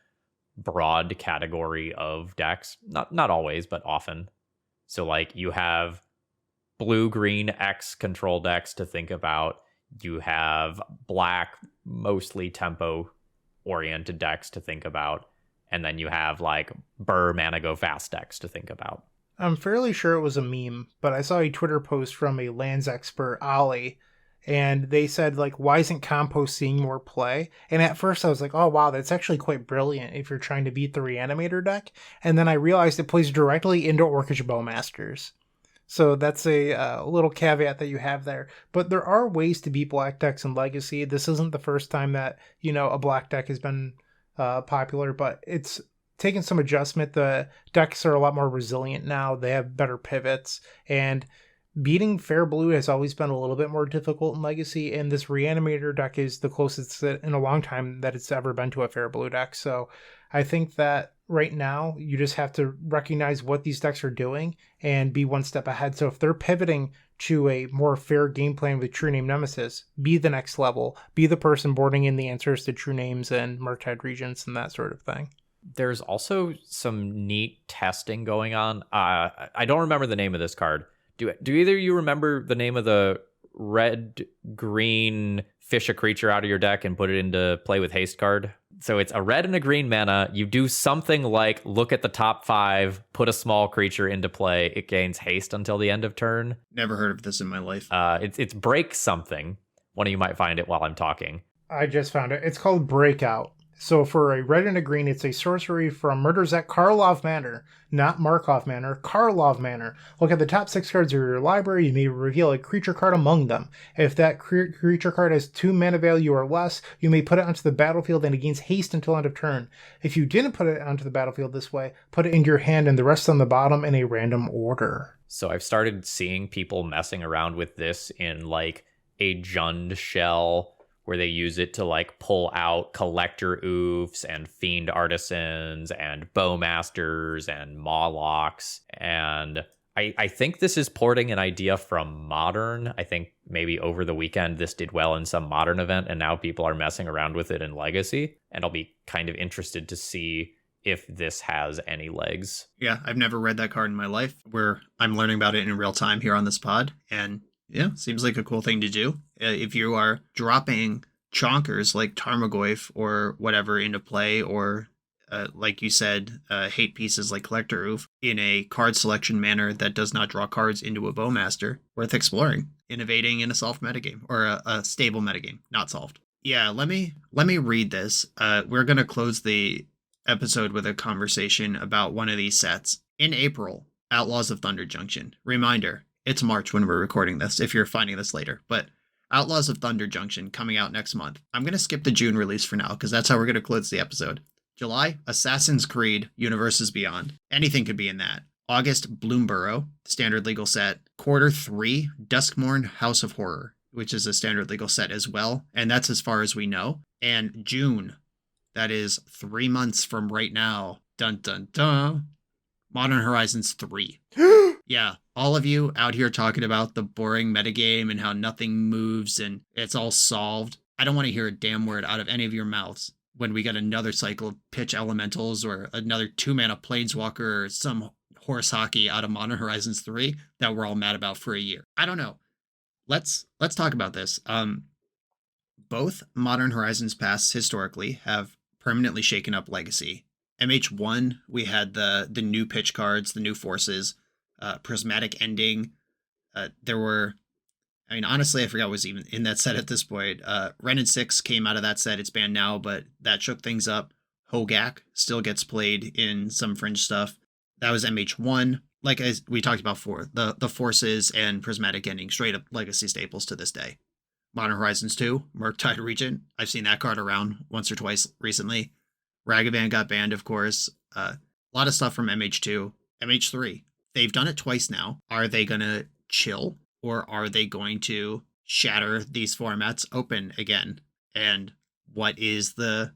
broad category of decks. Not always, but often. So, like, you have blue, green, X control decks to think about. You have black, mostly tempo-oriented decks to think about. And then you have, like, Burr, Mana Go Fast decks to think about. I'm fairly sure it was a meme, but I saw a Twitter post from a lands expert, Ollie, and they said, like, why isn't Compost seeing more play? And at first I was like, oh, wow, that's actually quite brilliant if you're trying to beat the Reanimator deck. And then I realized it plays directly into Orcish Bowmasters. So that's a little caveat that you have there. But there are ways to beat black decks in Legacy. This isn't the first time that, a black deck has been popular, but it's taken some adjustment. The decks are a lot more resilient now. They have better pivots, and beating fair blue has always been a little bit more difficult in Legacy, and this Reanimator deck is the closest in a long time that it's ever been to a fair blue deck. So I think that right now you just have to recognize what these decks are doing and be one step ahead. So if they're pivoting to a more fair game plan with True Name Nemesis, be the next level, be the person boarding in the answers to True Names and Murktide Regents and that sort of thing. There's also some neat testing going on. I don't remember the name of this card. Do either of you remember the name of the red-green fish a creature out of your deck and put it into play with haste card? So it's a red and a green mana. You do something like look at the top 5, put a small creature into play. It gains haste until the end of turn. Never heard of this in my life. It's break something. One of you might find it while I'm talking. I just found it. It's called Breakout. So for a red and a green, it's a sorcery from Murderzak Karlov Manor, not Markov Manor, Karlov Manor. Look at the top 6 cards of your library. You may reveal a creature card among them. If that creature card has 2 mana value or less, you may put it onto the battlefield and it gains haste until end of turn. If you didn't put it onto the battlefield this way, put it into your hand and the rest on the bottom in a random order. So I've started seeing people messing around with this in like a Jund shell, where they use it to like pull out collector oofs and fiend artisans and bowmasters and mawlocks. And I think this is porting an idea from Modern. I think maybe over the weekend this did well in some Modern event, and now people are messing around with it in Legacy. And I'll be kind of interested to see if this has any legs. Yeah, I've never read that card in my life, where I'm learning about it in real time here on this pod. And yeah, seems like a cool thing to do. If you are dropping chonkers like Tarmogoyf or whatever into play, or like you said, hate pieces like Collector Oof in a card selection manner that does not draw cards into a Bowmaster, worth exploring, innovating in a solved metagame, or a stable metagame, not solved. Yeah, let me read this. We're going to close the episode with a conversation about one of these sets. In April, Outlaws of Thunder Junction. Reminder, it's March when we're recording this, if you're finding this later, but Outlaws of Thunder Junction coming out next month. I'm going to skip the June release for now, because that's how we're going to close the episode. July, Assassin's Creed, Universes Beyond. Anything could be in that. August, Bloomborough, standard legal set. Quarter 3, Duskmorn, House of Horror, which is a standard legal set as well, and that's as far as we know. And June, that is 3 months from right now. Dun dun dun. Modern Horizons 3. Yeah, all of you out here talking about the boring metagame and how nothing moves and it's all solved. I don't want to hear a damn word out of any of your mouths when we get another cycle of pitch elementals or another 2-mana planeswalker or some horse hockey out of Modern Horizons 3 that we're all mad about for a year. I don't know. Let's talk about this. Both Modern Horizons pasts historically have permanently shaken up Legacy. MH1, we had the new pitch cards, the new forces, Prismatic Ending. There were, I mean, honestly, I forgot what was even in that set at this point. Ren and 6 came out of that set. It's banned now, but that shook things up. Hogak still gets played in some fringe stuff. That was MH1. Like as we talked about before, the forces and Prismatic Ending, straight up Legacy staples to this day. Modern Horizons 2, Murktide Regent. I've seen that card around once or twice recently. Ragavan got banned, of course. A lot of stuff from MH2. MH3. They've done it twice now. Are they going to chill, or are they going to shatter these formats open again? And what is the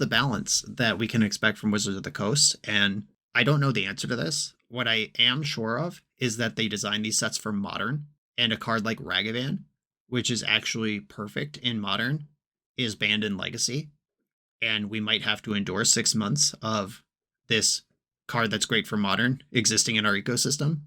balance that we can expect from Wizards of the Coast? And I don't know the answer to this. What I am sure of is that they designed these sets for Modern, And a card like Ragavan, which is actually perfect in Modern, is banned in Legacy. And we might have to endure 6 months of this card that's great for Modern existing in our ecosystem.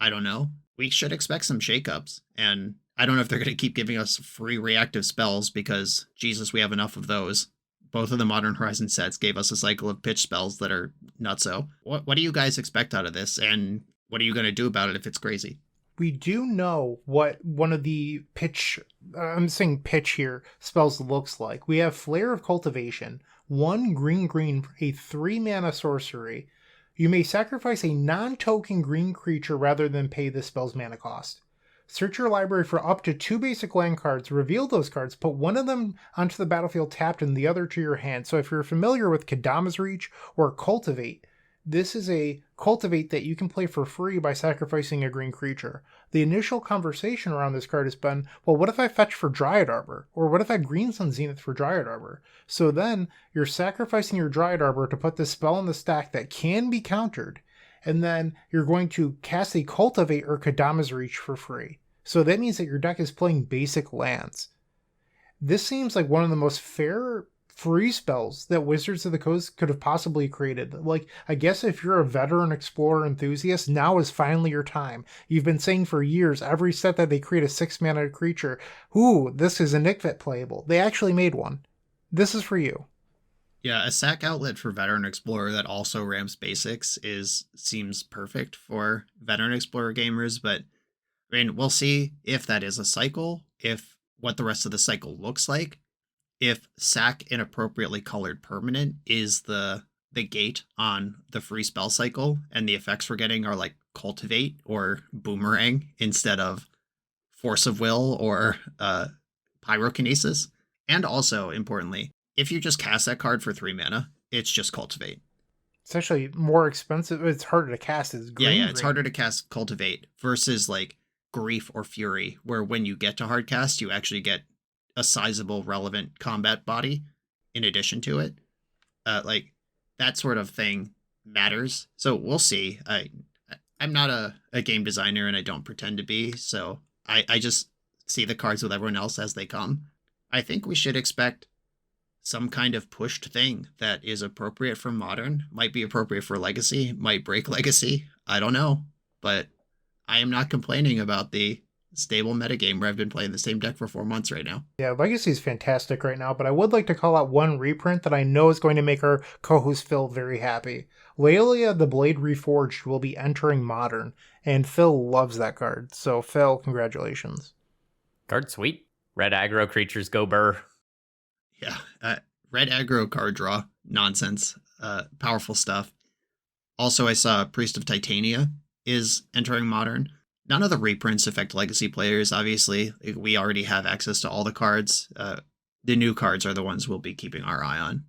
I don't know. We should expect some shakeups. And I don't know if they're going to keep giving us free reactive spells because, Jesus, we have enough of those. Both of the Modern Horizon sets gave us a cycle of pitch spells that are nutso. What do you guys expect out of this? And what are you going to do about it if it's crazy? We do know what one of the pitch, I'm saying pitch here, spells looks like. We have Flare of Cultivation, 1 green, a 3-mana sorcery. You may sacrifice a non-token green creature rather than pay the spell's mana cost. Search your library for up to 2 basic land cards, reveal those cards, put one of them onto the battlefield tapped and the other to your hand. So if you're familiar with Kadama's Reach or Cultivate, this is a cultivate that you can play for free by sacrificing a green creature. The initial conversation around this card has been, well, what if I fetch for Dryad Arbor? Or what if I Green Sun Zenith for Dryad Arbor? So then you're sacrificing your Dryad Arbor to put this spell in the stack that can be countered, and then you're going to cast a Cultivate or Kadama's Reach for free. So that means that your deck is playing basic lands. This seems like one of the most fair free spells that Wizards of the Coast could have possibly created. Like, I guess if you're a veteran explorer enthusiast, now is finally your time. You've been saying for years, every set that they create a 6-mana creature, ooh, this is a Nickvet playable. They actually made one. This is for you. Yeah, a sack outlet for Veteran Explorer that also ramps basics seems perfect for Veteran Explorer gamers, but I mean, we'll see if that is a cycle, if what the rest of the cycle looks like. If sack inappropriately colored permanent is the gate on the free spell cycle, and the effects we're getting are like Cultivate or Boomerang instead of Force of Will or Pyrokinesis. And also, importantly, if you just cast that card for 3 mana, it's just Cultivate. It's actually more expensive. It's harder to cast. It's green. Yeah, it's harder to cast Cultivate versus like Grief or Fury, where when you get to hard cast, you actually get a sizable relevant combat body in addition to it. Like that sort of thing matters. So we'll see. I'm not a game designer and I don't pretend to be. So I just see the cards with everyone else as they come. I think we should expect some kind of pushed thing that is appropriate for Modern, might be appropriate for Legacy, might break Legacy. I don't know, but I am not complaining about the stable metagame where I've been playing the same deck for 4 months right now. Yeah, Legacy is fantastic right now, but I would like to call out one reprint that I know is going to make our co-host Phil very happy. Leolia the Blade Reforged will be entering Modern, and Phil loves that card. So Phil, congratulations. Card sweet. Red aggro creatures go burr. Yeah, red aggro card draw. Nonsense. Powerful stuff. Also, I saw Priest of Titania is entering Modern. None of the reprints affect Legacy players, obviously. We already have access to all the cards. The new cards are the ones we'll be keeping our eye on.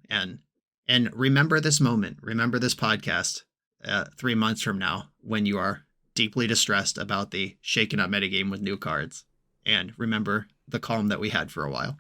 And remember this moment. Remember this podcast 3 months from now when you are deeply distressed about the shaken up metagame with new cards. And remember the calm that we had for a while.